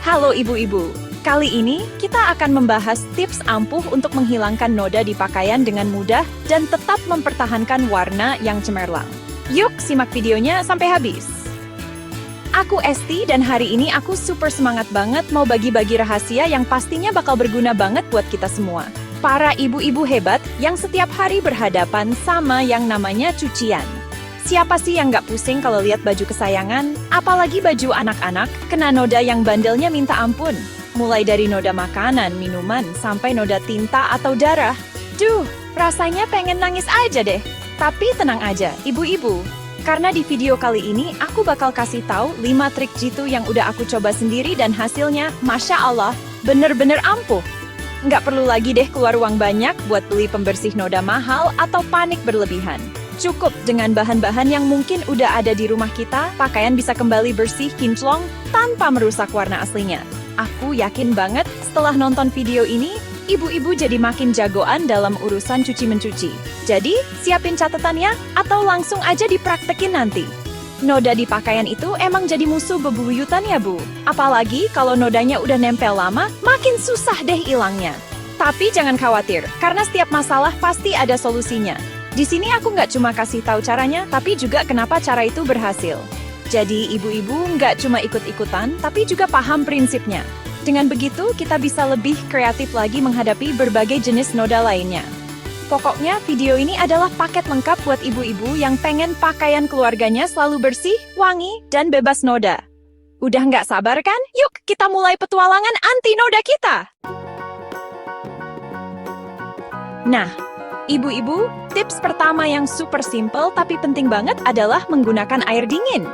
Halo ibu-ibu, kali ini kita akan membahas tips ampuh untuk menghilangkan noda di pakaian dengan mudah dan tetap mempertahankan warna yang cemerlang. Yuk simak videonya sampai habis. Aku Esti dan hari ini aku super semangat banget mau bagi-bagi rahasia yang pastinya bakal berguna banget buat kita semua. Para ibu-ibu hebat yang setiap hari berhadapan sama yang namanya cucian. Siapa sih yang nggak pusing kalau lihat baju kesayangan, apalagi baju anak-anak, kena noda yang bandelnya minta ampun. Mulai dari noda makanan, minuman, sampai noda tinta atau darah. Duh, rasanya pengen nangis aja deh. Tapi tenang aja, ibu-ibu. Karena di video kali ini, aku bakal kasih tahu 5 trik jitu yang udah aku coba sendiri dan hasilnya, Masya Allah, bener-bener ampuh. Nggak perlu lagi deh keluar uang banyak buat beli pembersih noda mahal atau panik berlebihan. Cukup dengan bahan-bahan yang mungkin udah ada di rumah kita, pakaian bisa kembali bersih, kinclong, tanpa merusak warna aslinya. Aku yakin banget setelah nonton video ini, ibu-ibu jadi makin jagoan dalam urusan cuci-mencuci. Jadi, siapin catatannya atau langsung aja dipraktekin nanti. Noda di pakaian itu emang jadi musuh bebuyutan ya Bu. Apalagi kalau nodanya udah nempel lama, makin susah deh ilangnya. Tapi jangan khawatir, karena setiap masalah pasti ada solusinya. Di sini aku nggak cuma kasih tahu caranya, tapi juga kenapa cara itu berhasil. Jadi ibu-ibu nggak cuma ikut-ikutan, tapi juga paham prinsipnya. Dengan begitu, kita bisa lebih kreatif lagi menghadapi berbagai jenis noda lainnya. Pokoknya video ini adalah paket lengkap buat ibu-ibu yang pengen pakaian keluarganya selalu bersih, wangi, dan bebas noda. Udah nggak sabar kan? Yuk kita mulai petualangan anti noda kita! Nah, ibu-ibu, tips pertama yang super simple tapi penting banget adalah menggunakan air dingin.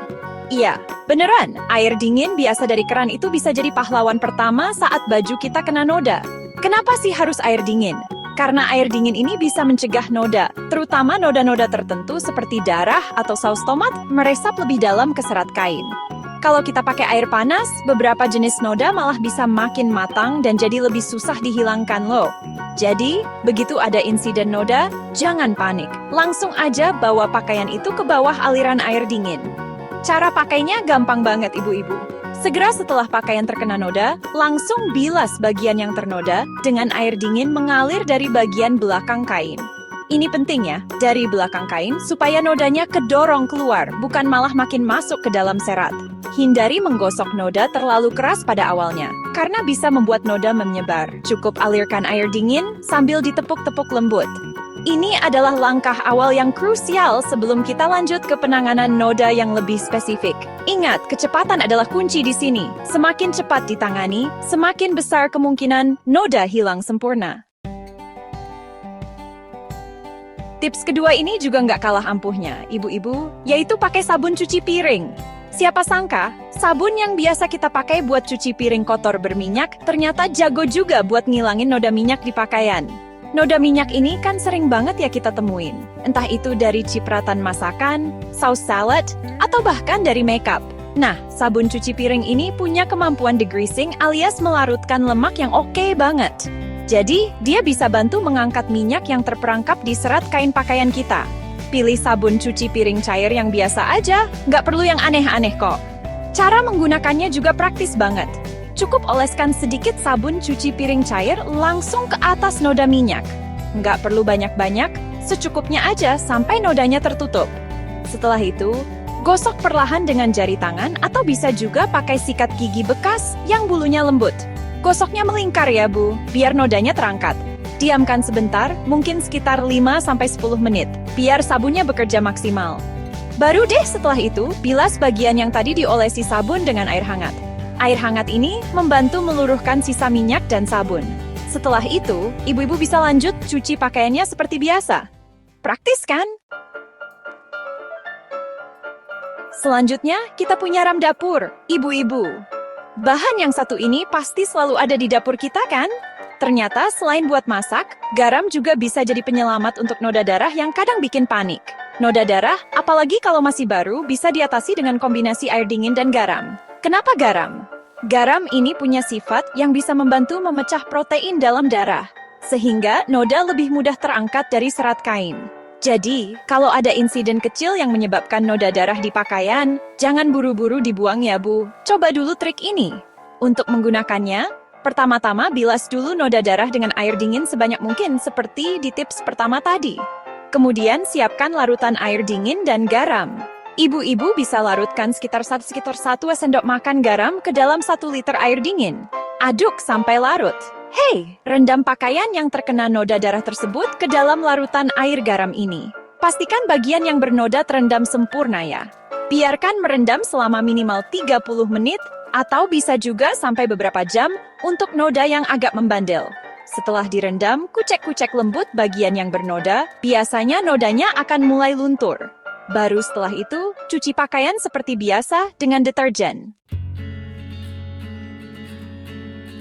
Iya, beneran, air dingin biasa dari keran itu bisa jadi pahlawan pertama saat baju kita kena noda. Kenapa sih harus air dingin? Karena air dingin ini bisa mencegah noda, terutama noda-noda tertentu seperti darah atau saus tomat, meresap lebih dalam ke serat kain. Kalau kita pakai air panas, beberapa jenis noda malah bisa makin matang dan jadi lebih susah dihilangkan loh. Jadi, begitu ada insiden noda, jangan panik. Langsung aja bawa pakaian itu ke bawah aliran air dingin. Cara pakainya gampang banget ibu-ibu. Segera setelah pakaian terkena noda, langsung bilas bagian yang ternoda dengan air dingin mengalir dari bagian belakang kain. Ini penting ya, dari belakang kain supaya nodanya kedorong keluar, bukan malah makin masuk ke dalam serat. Hindari menggosok noda terlalu keras pada awalnya, karena bisa membuat noda menyebar. Cukup alirkan air dingin sambil ditepuk-tepuk lembut. Ini adalah langkah awal yang krusial sebelum kita lanjut ke penanganan noda yang lebih spesifik. Ingat, kecepatan adalah kunci di sini. Semakin cepat ditangani, semakin besar kemungkinan noda hilang sempurna. Tips kedua ini juga nggak kalah ampuhnya, ibu-ibu, yaitu pakai sabun cuci piring. Siapa sangka, sabun yang biasa kita pakai buat cuci piring kotor berminyak, ternyata jago juga buat ngilangin noda minyak di pakaian. Noda minyak ini kan sering banget ya kita temuin. Entah itu dari cipratan masakan, saus salad, atau bahkan dari makeup. Nah, sabun cuci piring ini punya kemampuan degreasing alias melarutkan lemak yang oke banget. Jadi, dia bisa bantu mengangkat minyak yang terperangkap di serat kain pakaian kita. Pilih sabun cuci piring cair yang biasa aja, nggak perlu yang aneh-aneh kok. Cara menggunakannya juga praktis banget. Cukup oleskan sedikit sabun cuci piring cair langsung ke atas noda minyak. Nggak perlu banyak-banyak, secukupnya aja sampai nodanya tertutup. Setelah itu, gosok perlahan dengan jari tangan atau bisa juga pakai sikat gigi bekas yang bulunya lembut. Gosoknya melingkar ya Bu, biar nodanya terangkat. Diamkan sebentar, mungkin sekitar 5-10 menit, biar sabunnya bekerja maksimal. Baru deh setelah itu, bilas bagian yang tadi diolesi sabun dengan air hangat. Air hangat ini membantu meluruhkan sisa minyak dan sabun. Setelah itu, ibu-ibu bisa lanjut cuci pakaiannya seperti biasa. Praktis kan? Selanjutnya, kita punya ram dapur, ibu-ibu. Bahan yang satu ini pasti selalu ada di dapur kita kan? Ternyata selain buat masak, garam juga bisa jadi penyelamat untuk noda darah yang kadang bikin panik. Noda darah, apalagi kalau masih baru, bisa diatasi dengan kombinasi air dingin dan garam. Kenapa garam? Garam ini punya sifat yang bisa membantu memecah protein dalam darah, sehingga noda lebih mudah terangkat dari serat kain. Jadi, kalau ada insiden kecil yang menyebabkan noda darah di pakaian, jangan buru-buru dibuang ya Bu. Coba dulu trik ini. Untuk menggunakannya, pertama-tama bilas dulu noda darah dengan air dingin sebanyak mungkin seperti di tips pertama tadi. Kemudian siapkan larutan air dingin dan garam. Ibu-ibu bisa larutkan sekitar 1 sendok makan garam ke dalam 1 liter air dingin. Aduk sampai larut. Hey, rendam pakaian yang terkena noda darah tersebut ke dalam larutan air garam ini. Pastikan bagian yang bernoda terendam sempurna ya. Biarkan merendam selama minimal 30 menit atau bisa juga sampai beberapa jam untuk noda yang agak membandel. Setelah direndam, kucek-kucek lembut bagian yang bernoda, biasanya nodanya akan mulai luntur. Baru setelah itu, cuci pakaian seperti biasa dengan deterjen.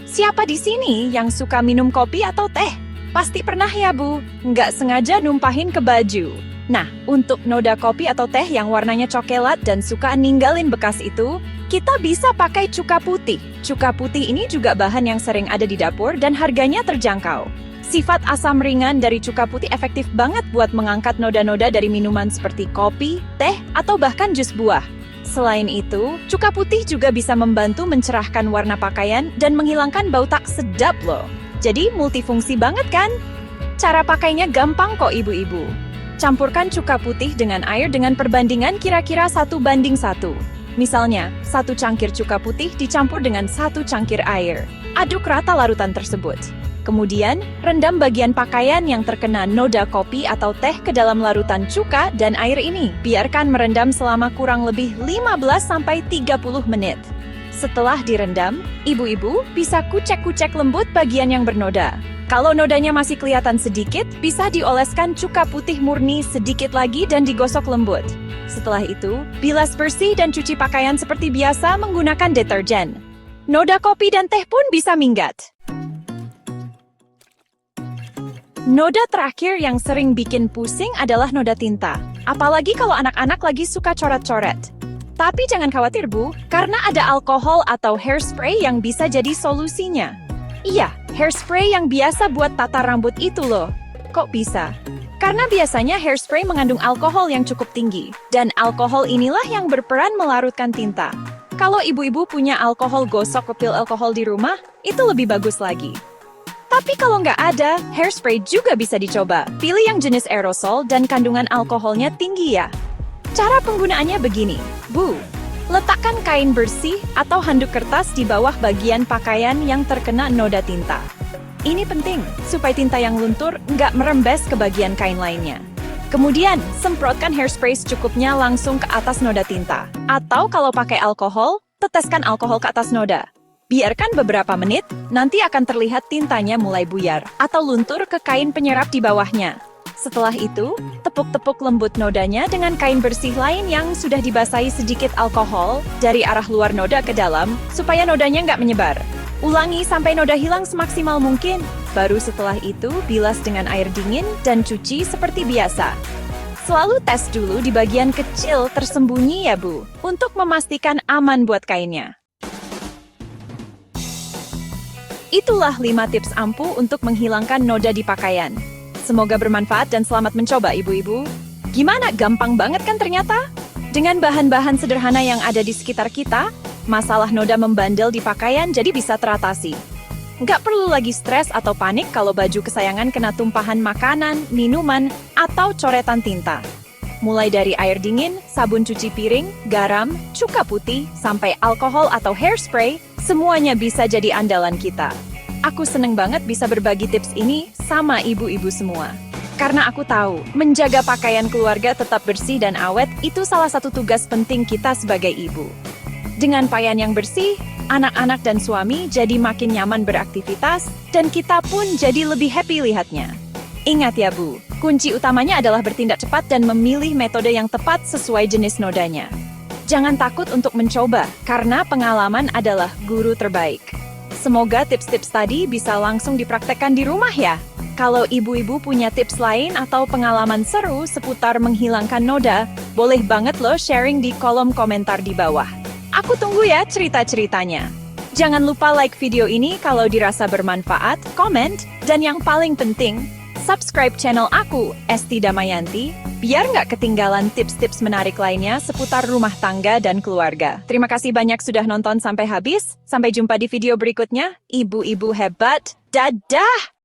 Siapa di sini yang suka minum kopi atau teh? Pasti pernah ya, Bu. Nggak sengaja numpahin ke baju. Nah, untuk noda kopi atau teh yang warnanya coklat dan suka ninggalin bekas itu, kita bisa pakai cuka putih. Cuka putih ini juga bahan yang sering ada di dapur dan harganya terjangkau. Sifat asam ringan dari cuka putih efektif banget buat mengangkat noda-noda dari minuman seperti kopi, teh, atau bahkan jus buah. Selain itu, cuka putih juga bisa membantu mencerahkan warna pakaian dan menghilangkan bau tak sedap loh. Jadi multifungsi banget kan? Cara pakainya gampang kok ibu-ibu. Campurkan cuka putih dengan air dengan perbandingan kira-kira 1:1. Misalnya, 1 cangkir cuka putih dicampur dengan 1 cangkir air. Aduk rata larutan tersebut. Kemudian, rendam bagian pakaian yang terkena noda kopi atau teh ke dalam larutan cuka dan air ini. Biarkan merendam selama kurang lebih 15-30 menit. Setelah direndam, ibu-ibu bisa kucek-kucek lembut bagian yang bernoda. Kalau nodanya masih kelihatan sedikit, bisa dioleskan cuka putih murni sedikit lagi dan digosok lembut. Setelah itu, bilas bersih dan cuci pakaian seperti biasa menggunakan deterjen. Noda kopi dan teh pun bisa minggat. Noda terakhir yang sering bikin pusing adalah noda tinta. Apalagi kalau anak-anak lagi suka coret-coret. Tapi jangan khawatir, Bu, karena ada alkohol atau hairspray yang bisa jadi solusinya. Iya, hairspray yang biasa buat tata rambut itu loh. Kok bisa? Karena biasanya hairspray mengandung alkohol yang cukup tinggi. Dan alkohol inilah yang berperan melarutkan tinta. Kalau ibu-ibu punya alkohol gosok pil alkohol di rumah, itu lebih bagus lagi. Tapi kalau nggak ada, hairspray juga bisa dicoba. Pilih yang jenis aerosol dan kandungan alkoholnya tinggi ya. Cara penggunaannya begini, Bu. Letakkan kain bersih atau handuk kertas di bawah bagian pakaian yang terkena noda tinta. Ini penting, supaya tinta yang luntur nggak merembes ke bagian kain lainnya. Kemudian, semprotkan hairspray secukupnya langsung ke atas noda tinta. Atau kalau pakai alkohol, teteskan alkohol ke atas noda. Biarkan beberapa menit, nanti akan terlihat tintanya mulai buyar atau luntur ke kain penyerap di bawahnya. Setelah itu, tepuk-tepuk lembut nodanya dengan kain bersih lain yang sudah dibasahi sedikit alkohol dari arah luar noda ke dalam, supaya nodanya nggak menyebar. Ulangi sampai noda hilang semaksimal mungkin. Baru setelah itu, bilas dengan air dingin dan cuci seperti biasa. Selalu tes dulu di bagian kecil tersembunyi ya, Bu, untuk memastikan aman buat kainnya. Itulah 5 tips ampuh untuk menghilangkan noda di pakaian. Semoga bermanfaat dan selamat mencoba ibu-ibu. Gimana? Gampang banget kan ternyata? Dengan bahan-bahan sederhana yang ada di sekitar kita, masalah noda membandel di pakaian jadi bisa teratasi. Nggak perlu lagi stres atau panik kalau baju kesayangan kena tumpahan makanan, minuman, atau coretan tinta. Mulai dari air dingin, sabun cuci piring, garam, cuka putih, sampai alkohol atau hairspray, semuanya bisa jadi andalan kita. Aku seneng banget bisa berbagi tips ini sama ibu-ibu semua. Karena aku tahu, menjaga pakaian keluarga tetap bersih dan awet itu salah satu tugas penting kita sebagai ibu. Dengan pakaian yang bersih, anak-anak dan suami jadi makin nyaman beraktivitas, dan kita pun jadi lebih happy lihatnya. Ingat ya Bu, kunci utamanya adalah bertindak cepat dan memilih metode yang tepat sesuai jenis nodanya. Jangan takut untuk mencoba, karena pengalaman adalah guru terbaik. Semoga tips-tips tadi bisa langsung dipraktekkan di rumah ya. Kalau ibu-ibu punya tips lain atau pengalaman seru seputar menghilangkan noda, boleh banget loh sharing di kolom komentar di bawah. Aku tunggu ya cerita-ceritanya. Jangan lupa like video ini kalau dirasa bermanfaat, komen, dan yang paling penting, subscribe channel aku, Esti Damayanti, biar nggak ketinggalan tips-tips menarik lainnya seputar rumah tangga dan keluarga. Terima kasih banyak sudah nonton sampai habis. Sampai jumpa di video berikutnya. Ibu-ibu hebat. Dadah!